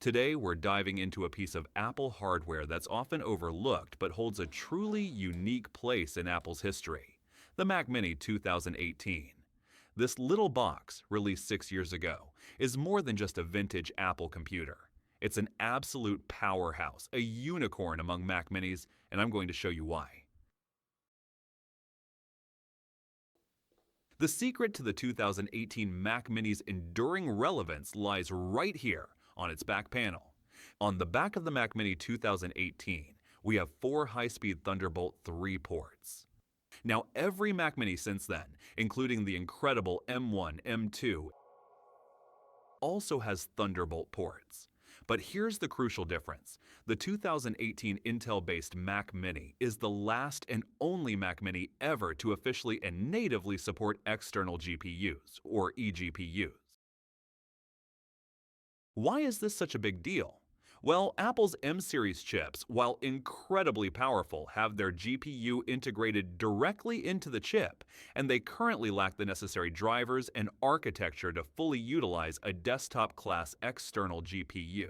Today, we're diving into a piece of Apple hardware that's often overlooked but holds a truly unique place in Apple's history: the Mac Mini 2018. This little box, released 6 years ago, is more than just a vintage Apple computer. It's an absolute powerhouse, a unicorn among Mac Minis, and I'm going to show you why. The secret to the 2018 Mac Mini's enduring relevance lies right here on its back panel. On the back of the Mac Mini 2018, we have 4 high-speed Thunderbolt 3 ports. Now, every Mac Mini since then, including the incredible M1, M2, also has Thunderbolt ports. But here's the crucial difference. The 2018 Intel-based Mac Mini is the last and only Mac Mini ever to officially and natively support external GPUs, or eGPUs. Why is this such a big deal? Well, Apple's M-series chips, while incredibly powerful, have their GPU integrated directly into the chip, and they currently lack the necessary drivers and architecture to fully utilize a desktop-class external GPU.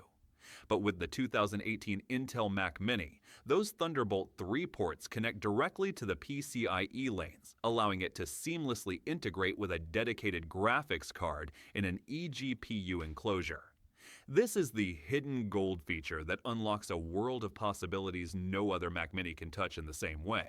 But with the 2018 Intel Mac Mini, those Thunderbolt 3 ports connect directly to the PCIe lanes, allowing it to seamlessly integrate with a dedicated graphics card in an eGPU enclosure. This is the hidden gold feature that unlocks a world of possibilities no other Mac Mini can touch in the same way.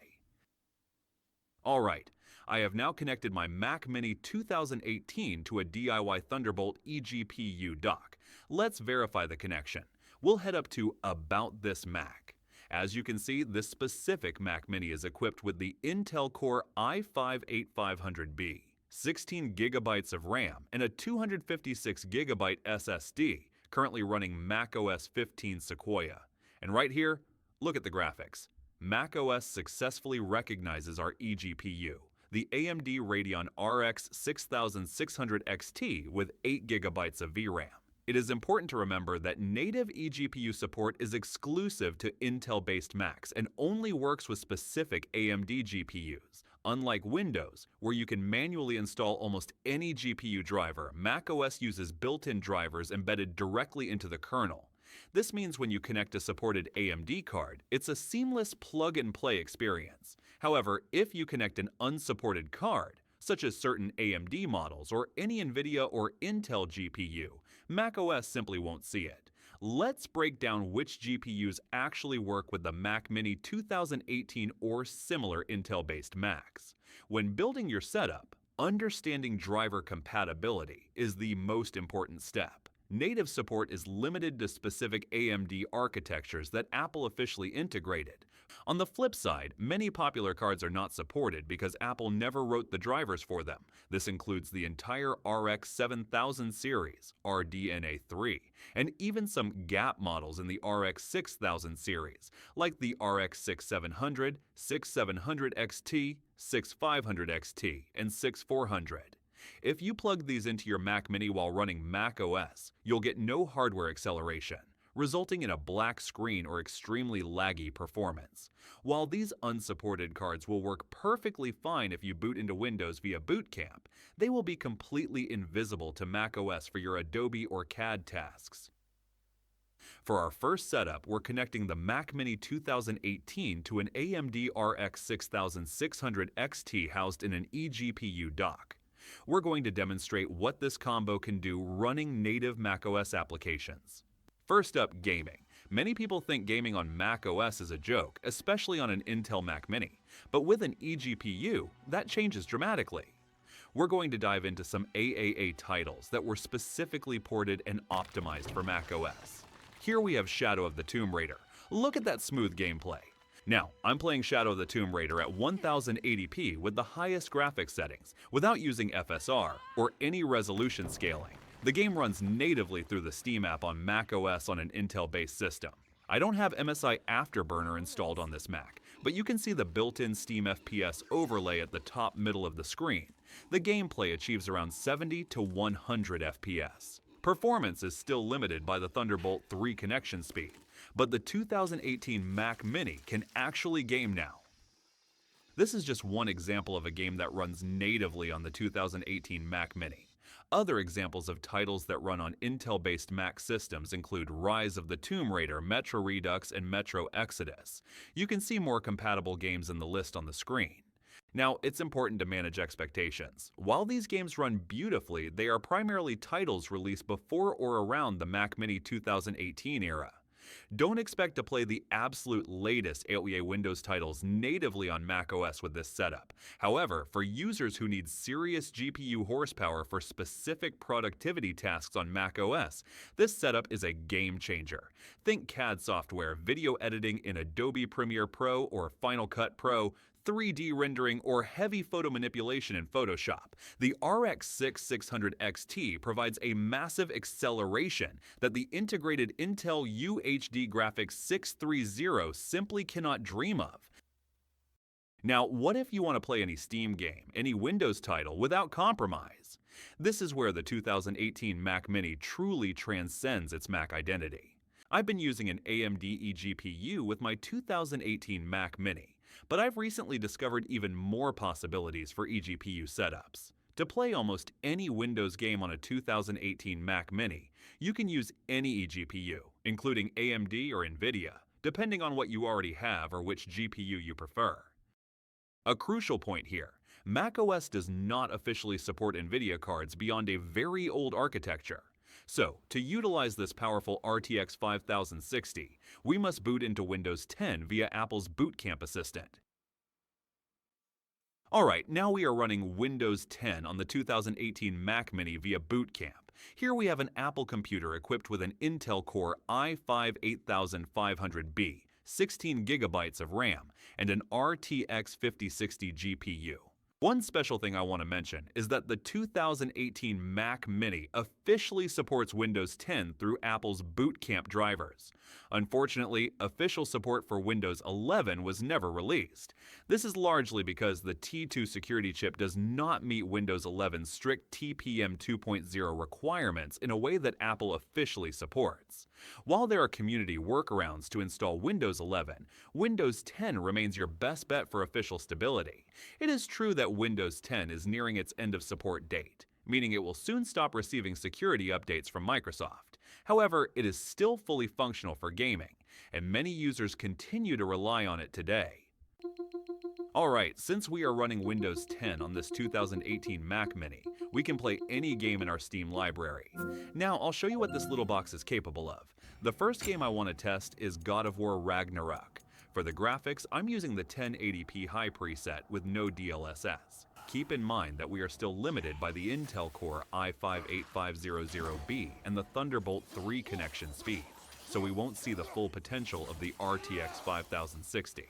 Alright, I have now connected my Mac Mini 2018 to a DIY Thunderbolt eGPU dock. Let's verify the connection. We'll head up to About This Mac. As you can see, this specific Mac Mini is equipped with the Intel Core i5-8500B, 16 gigabytes of RAM, and a 256 gigabyte SSD, currently running macOS 15 Sequoia. And right here, look at the graphics. macOS successfully recognizes our eGPU, the AMD Radeon RX 6600 XT with 8 gigabytes of VRAM. It is important to remember that native eGPU support is exclusive to Intel-based Macs and only works with specific AMD GPUs. Unlike Windows, where you can manually install almost any GPU driver, macOS uses built-in drivers embedded directly into the kernel. This means when you connect a supported AMD card, it's a seamless plug-and-play experience. However, if you connect an unsupported card, such as certain AMD models or any NVIDIA or Intel GPU, macOS simply won't see it. Let's break down which GPUs actually work with the Mac Mini 2018 or similar Intel-based Macs. When building your setup, understanding driver compatibility is the most important step. Native support is limited to specific AMD architectures that Apple officially integrated. On the flip side, many popular cards are not supported because Apple never wrote the drivers for them. This includes the entire RX 7000 series, RDNA 3, and even some gap models in the RX 6000 series, like the RX 6700, 6700 XT, 6500 XT, and 6400. If you plug these into your Mac Mini while running macOS, you'll get no hardware acceleration, resulting in a black screen or extremely laggy performance. While these unsupported cards will work perfectly fine if you boot into Windows via Boot Camp, they will be completely invisible to macOS for your Adobe or CAD tasks. For our first setup, we're connecting the Mac Mini 2018 to an AMD RX 6600 XT housed in an eGPU dock. We're going to demonstrate what this combo can do running native macOS applications. First up, gaming. Many people think gaming on macOS is a joke, especially on an Intel Mac Mini. But with an eGPU, that changes dramatically. We're going to dive into some AAA titles that were specifically ported and optimized for macOS. Here we have Shadow of the Tomb Raider. Look at that smooth gameplay. Now, I'm playing Shadow of the Tomb Raider at 1080p with the highest graphics settings, without using FSR or any resolution scaling. The game runs natively through the Steam app on macOS on an Intel-based system. I don't have MSI Afterburner installed on this Mac, but you can see the built-in Steam FPS overlay at the top middle of the screen. The gameplay achieves around 70 to 100 FPS. Performance is still limited by the Thunderbolt 3 connection speed, but the 2018 Mac Mini can actually game now. This is just one example of a game that runs natively on the 2018 Mac Mini. Other examples of titles that run on Intel-based Mac systems include Rise of the Tomb Raider, Metro Redux, and Metro Exodus. You can see more compatible games in the list on the screen. Now, it's important to manage expectations. While these games run beautifully, they are primarily titles released before or around the Mac Mini 2018 era. Don't expect to play the absolute latest AOA Windows titles natively on macOS with this setup. However, for users who need serious GPU horsepower for specific productivity tasks on macOS, this setup is a game changer. Think CAD software, video editing in Adobe Premiere Pro or Final Cut Pro, 3D rendering, or heavy photo manipulation in Photoshop. The RX 6600 XT provides a massive acceleration that the integrated Intel UHD Graphics 630 simply cannot dream of. Now, what if you want to play any Steam game, any Windows title, without compromise? This is where the 2018 Mac Mini truly transcends its Mac identity. I've been using an AMD eGPU with my 2018 Mac Mini, but I've recently discovered even more possibilities for eGPU setups. To play almost any Windows game on a 2018 Mac Mini, you can use any eGPU, including AMD or NVIDIA, depending on what you already have or which GPU you prefer. A crucial point here, macOS does not officially support NVIDIA cards beyond a very old architecture. So, to utilize this powerful RTX 5060, we must boot into Windows 10 via Apple's Boot Camp Assistant. Alright, now we are running Windows 10 on the 2018 Mac Mini via Boot Camp. Here we have an Apple computer equipped with an Intel Core i5-8500B, 16 GB of RAM, and an RTX 5060 GPU. One special thing I want to mention is that the 2018 Mac Mini officially supports Windows 10 through Apple's Boot Camp drivers. Unfortunately, official support for Windows 11 was never released. This is largely because the T2 security chip does not meet Windows 11's strict TPM 2.0 requirements in a way that Apple officially supports. While there are community workarounds to install Windows 11, Windows 10 remains your best bet for official stability. It is true that Windows 10 is nearing its end of support date, meaning it will soon stop receiving security updates from Microsoft. However, it is still fully functional for gaming, and many users continue to rely on it today. Alright, since we are running Windows 10 on this 2018 Mac Mini, we can play any game in our Steam library. Now, I'll show you what this little box is capable of. The first game I want to test is God of War Ragnarok. For the graphics, I'm using the 1080p high preset with no DLSS. Keep in mind that we are still limited by the Intel Core i5-8500B and the Thunderbolt 3 connection speed, so we won't see the full potential of the RTX 5060.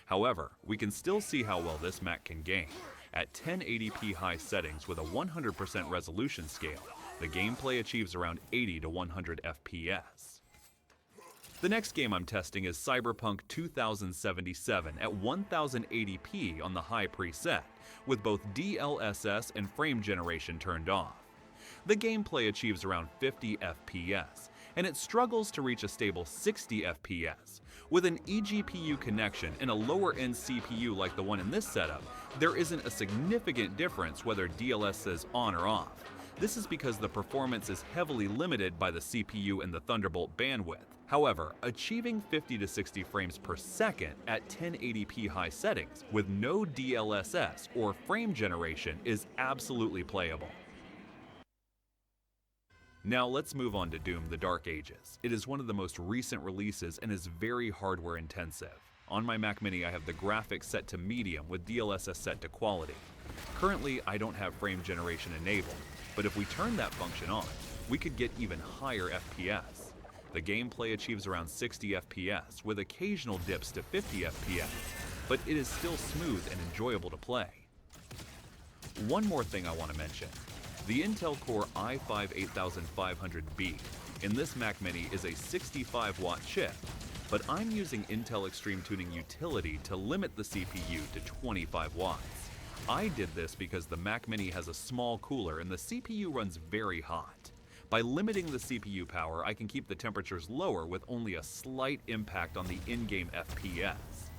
However, we can still see how well this Mac can game. At 1080p high settings with a 100% resolution scale, the gameplay achieves around 80 to 100 FPS. The next game I'm testing is Cyberpunk 2077 at 1080p on the high preset, with both DLSS and frame generation turned off. The gameplay achieves around 50 FPS, and it struggles to reach a stable 60 FPS. With an eGPU connection and a lower-end CPU like the one in this setup, there isn't a significant difference whether DLSS is on or off. This is because the performance is heavily limited by the CPU and the Thunderbolt bandwidth. However, achieving 50 to 60 frames per second at 1080p high settings with no DLSS or frame generation is absolutely playable. Now let's move on to Doom: The Dark Ages. It is one of the most recent releases and is very hardware intensive. On my Mac Mini I have the graphics set to medium with DLSS set to quality. Currently I don't have frame generation enabled, but if we turn that function on, we could get even higher FPS. The gameplay achieves around 60 FPS with occasional dips to 50 FPS, but it is still smooth and enjoyable to play. One more thing I want to mention. The Intel Core i5-8500B in this Mac Mini is a 65-watt chip, but I'm using Intel Extreme Tuning Utility to limit the CPU to 25 watts. I did this because the Mac Mini has a small cooler and the CPU runs very hot. By limiting the CPU power, I can keep the temperatures lower with only a slight impact on the in-game FPS.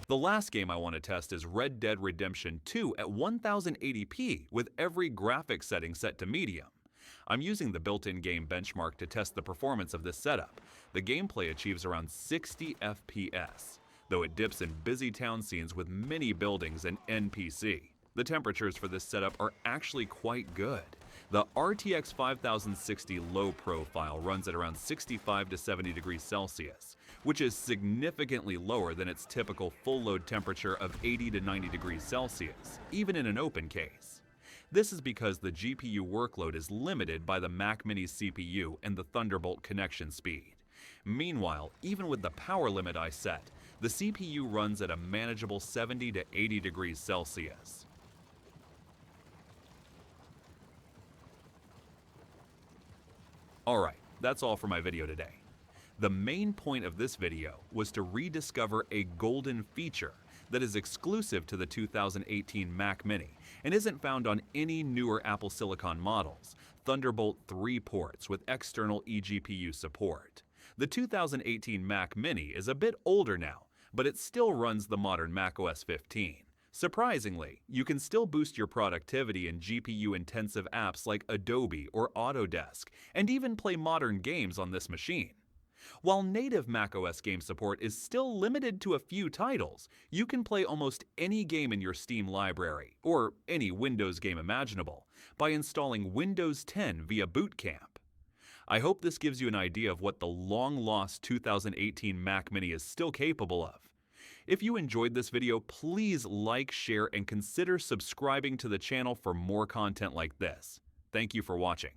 The last game I want to test is Red Dead Redemption 2 at 1080p with every graphics setting set to medium. I'm using the built-in game benchmark to test the performance of this setup. The gameplay achieves around 60 FPS, though it dips in busy town scenes with many buildings and NPC. The temperatures for this setup are actually quite good. The RTX 5060 Low Profile runs at around 65 to 70 degrees Celsius, which is significantly lower than its typical full load temperature of 80 to 90 degrees Celsius, even in an open case. This is because the GPU workload is limited by the Mac Mini's CPU and the Thunderbolt connection speed. Meanwhile, even with the power limit I set, the CPU runs at a manageable 70 to 80 degrees Celsius. Alright, that's all for my video today. The main point of this video was to rediscover a golden feature that is exclusive to the 2018 Mac Mini and isn't found on any newer Apple Silicon models: Thunderbolt 3 ports with external eGPU support. The 2018 Mac Mini is a bit older now, but it still runs the modern macOS 15. Surprisingly, you can still boost your productivity in GPU-intensive apps like Adobe or Autodesk, and even play modern games on this machine. While native macOS game support is still limited to a few titles, you can play almost any game in your Steam library, or any Windows game imaginable, by installing Windows 10 via Boot Camp. I hope this gives you an idea of what the long-lost 2018 Mac Mini is still capable of. If you enjoyed this video, please like, share, and consider subscribing to the channel for more content like this. Thank you for watching.